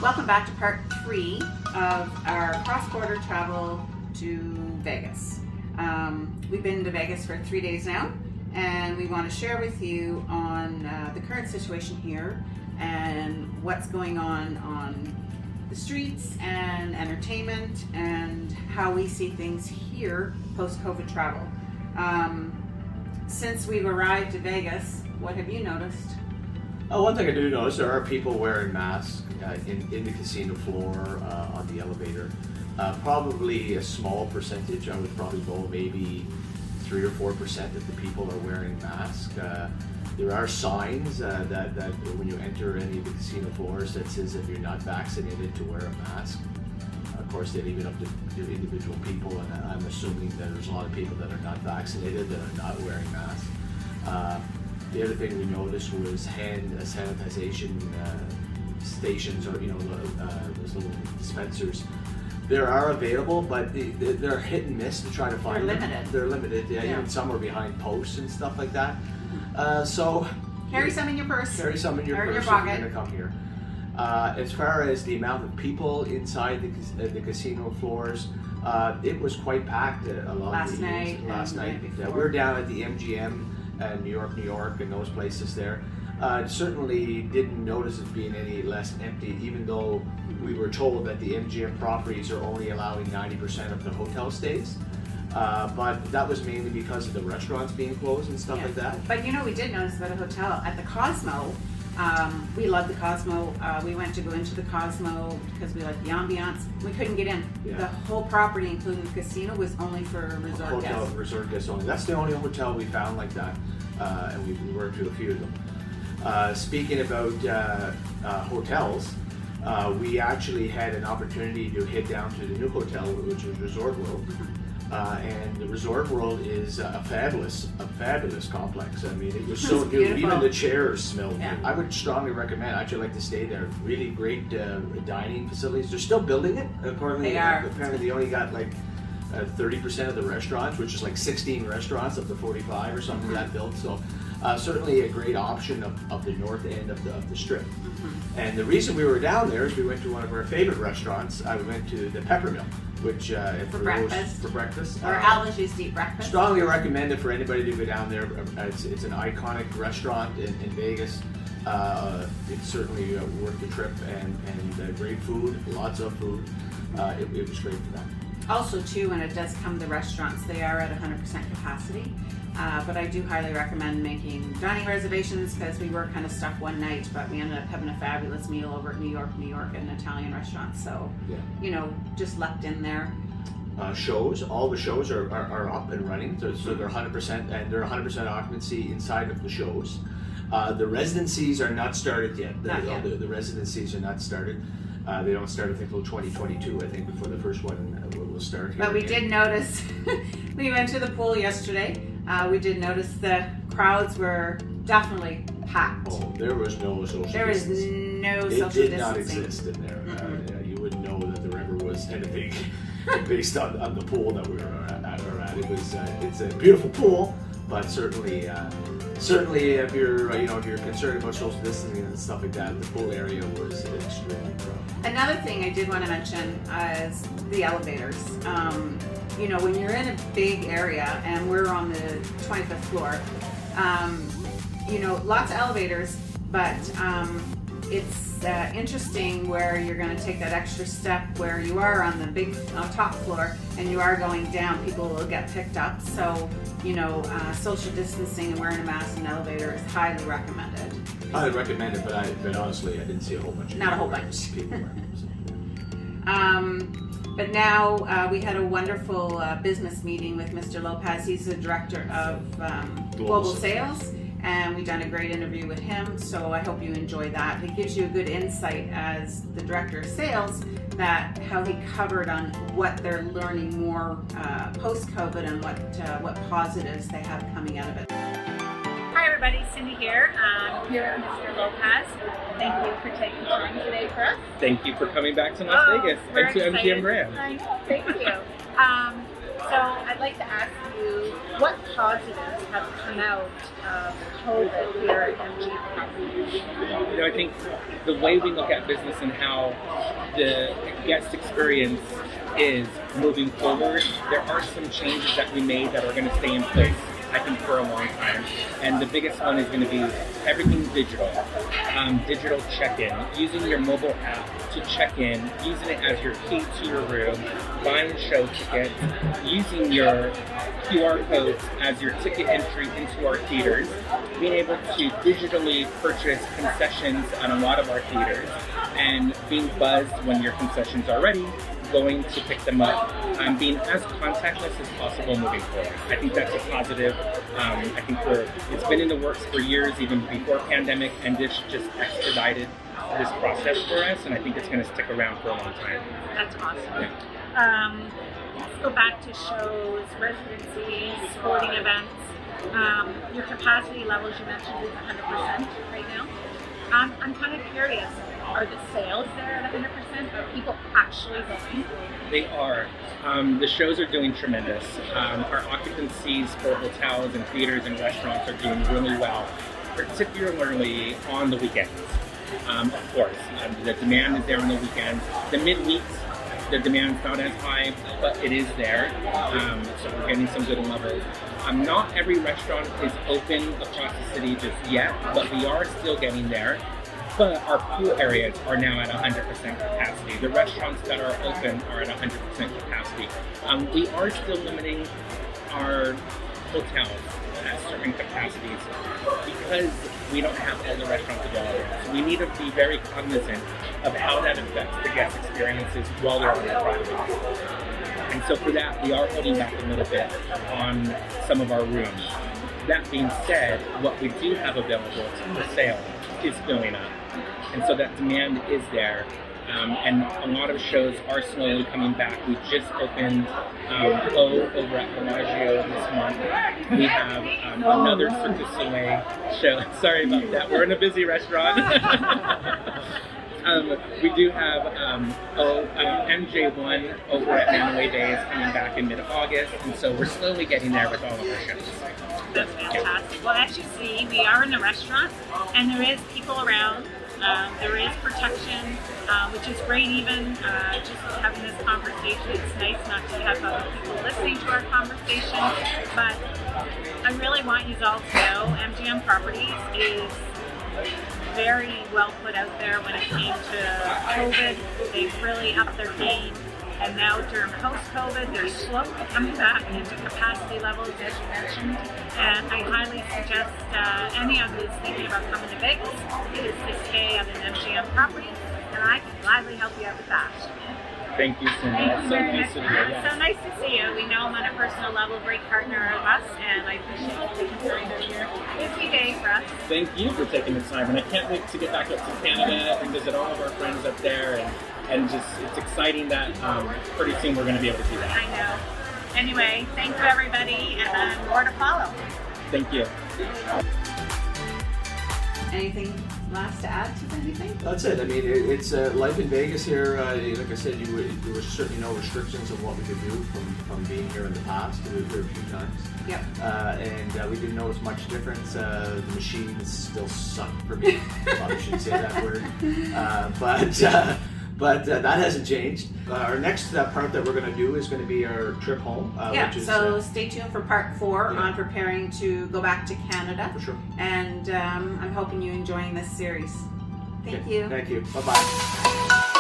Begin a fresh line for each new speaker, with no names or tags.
Welcome back to part 3 of our cross-border travel to Vegas. We've been to Vegas for 3 days now, and we want to share with you on the current situation here and what's going on the streets and entertainment and how we see things here post-COVID travel. Since we've arrived to Vegas, what have you noticed?
One thing I do notice, there are people wearing masks in the casino floor, on the elevator. Probably a small percentage. I would probably go maybe 3 or 4% of the people are wearing masks. There are signs that when you enter any of the casino floors that says if you're not vaccinated to wear a mask. Of course, they leave it up to individual people, and I'm assuming that there's a lot of people that are not vaccinated that are not wearing masks. The other thing we noticed was hand sanitization stations, or those little dispensers. There are available, but they're hit and miss to try to find them. They're limited. Yeah. Even some are behind posts and stuff like that. So
carry some in your purse.
Carry some in your purse
your
if
pocket.
you're going to come here. As far as the amount of people inside the casino floors, it was quite packed last night. We were down at the MGM. New York, and those places there. Certainly didn't notice it being any less empty, even though we were told that the MGM properties are only allowing 90% of the hotel stays. But that was mainly because of the restaurants being closed and stuff like that.
But we did notice about a hotel at the Cosmo. We love the Cosmo. We went to go into the Cosmo because we like the ambiance. We couldn't get in.
Yeah.
The whole property, including the casino, was only for resort guests.
Resort guests only. That's the only hotel we found like that, and we worked with a few of them. Speaking about hotels, we actually had an opportunity to head down to the new hotel, which was Resort World. And the Resort World is a fabulous complex. I mean, it was so new.
Beautiful.
Even the chairs smelled
Yeah.
good. I would strongly recommend. I actually like to stay there. Really great dining facilities. They're still building it. Apparently, they only got like 30% of the restaurants, which is like 16 restaurants of the 45 or something that built. So certainly a great option of the north end of the strip. And the reason we were down there is we went to one of our favorite restaurants. We went to the Peppermill, which
for breakfast. Or Alvin's used to eat breakfast.
Strongly recommend it for anybody to go down there. It's an iconic restaurant in Vegas. It's certainly worth the trip, and great food, lots of food. It was great for that.
Also, too, when it does come to restaurants, they are at 100% capacity. But I do highly recommend making dining reservations because we were kind of stuck one night, but we ended up having a fabulous meal over at New York at an Italian restaurant. So, just leapt in there.
Shows, all the shows are up and running, so they're 100%, and they're 100% occupancy inside of the shows. The residencies are not started yet. The residencies are not started. They don't start, I think, until 2022, I think, before the first one will start here.
But we did notice, we went to the pool yesterday, we did notice the crowds were definitely packed.
Oh, there was no social distancing.
There was no social distancing.
It did not exist in there. You wouldn't know that the river was anything based on the pool that we were at. It's a beautiful pool, but certainly if you're concerned about social distancing and stuff like that, the pool area was extremely crowded.
Another thing I did want to mention is the elevators. When you're in a big area, and we're on the 25th floor, lots of elevators, but it's interesting where you're going to take that extra step where you are on the big top floor and you are going down, people will get picked up. So, social distancing and wearing a mask in an elevator is highly recommended.
Highly recommended, but honestly, I didn't see a whole bunch of
people. Not a whole bunch. But now we had a wonderful business meeting with Mr. Lopez. He's the director of global sales. And we've done a great interview with him, so I hope you enjoy that. It gives you a good insight as the director of sales, that how he covered on what they're learning more post-COVID and what positives they have coming out of it.
Hi everybody, Cindy here. I'm here with Mr. Lopez. Thank you for taking time today for us.
Thank you for coming back to Las Vegas and to MGM Grand.
Thank you. So I'd like to ask you, what positives have come out of COVID here at MGM?
I think the way we look at business and how the guest experience is moving forward, there are some changes that we made that are going to stay in place, I think, for a long time. And the biggest one is going to be everything digital. Digital check-in, using your mobile app to check in, using it as your key to your room, buying show tickets, using your QR codes as your ticket entry into our theaters, being able to digitally purchase concessions on a lot of our theaters, and being buzzed when your concessions are ready, going to pick them up, being as contactless as possible moving forward. I think that's a positive. I think it's been in the works for years, even before pandemic, and this just expedited this process for us, and I think it's going to stick around for a long time.
That's awesome.
Yeah.
Let's go back to shows, residencies, sporting events. Your capacity levels you mentioned is 100% right now. I'm kind of curious, are the sales there at 100%? Are people actually going?
They are. The shows are doing tremendous. Our occupancies for hotels and theaters and restaurants are doing really well, particularly on the weekends. Of course, the demand is there on the weekends. The midweeks, the demand's not as high, but it is there. So we're getting some good levels. Not every restaurant is open across the city just yet, but we are still getting there. But our pool areas are now at 100% capacity. The restaurants that are open are at 100% capacity. We are still limiting our hotels at certain capacities because we don't have all the restaurants available. So we need to be very cognizant of how that affects the guest experiences while they're on the property. And so for that, we are holding back a little bit on some of our rooms. That being said, what we do have available for sale is filling up. And so that demand is there. And a lot of shows are slowly coming back. We just opened O over at Bellagio this month. We have another Cirque du Soleil show. Sorry about that. We're in a busy restaurant. We do have MJ1 over at Manaway Days coming back in mid-August. And so we're slowly getting there with all of our shows.
That's fantastic. Well, as you see, we are in a restaurant, and there is people around. There is protection, which is great even just having this conversation. It's nice not to have other people listening to our conversation, but I really want you all to know MGM Properties is very well put out there when it came to COVID. They've really upped their game. And now during post-COVID, they're slowly coming back into capacity levels, as you mentioned. And I highly suggest any of you thinking about coming to Vegas is to stay at an MGM property, and I can gladly help you out with that.
Thank you, Cindy.
Thank you
So
very
nice
much.
to meet you.
So nice to see you. We know him on a personal level, great partner of us, and I appreciate you taking time out of your busy day for us.
Thank you for taking the time, and I can't wait to get back up to Canada and visit all of our friends up there, and just it's exciting that pretty soon we're going to be able to do that.
I know. Anyway, thank you everybody, and more to follow.
Thank you.
Anything last to add to anything?
That's it. I mean, it's life in Vegas here. Like I said, there were certainly no restrictions on what we could do from being here in the past. We were here a few times.
Yep.
And we didn't notice much difference. The machines still suck for me. Probably shouldn't say that word. But that hasn't changed. Our next part that we're going to do is going to be our trip home.
Yeah,
which is,
so stay tuned for part 4
yeah.
on preparing to go back to Canada.
For sure.
And I'm hoping you're enjoying this series. Thank
Okay.
you.
Thank you. Bye-bye.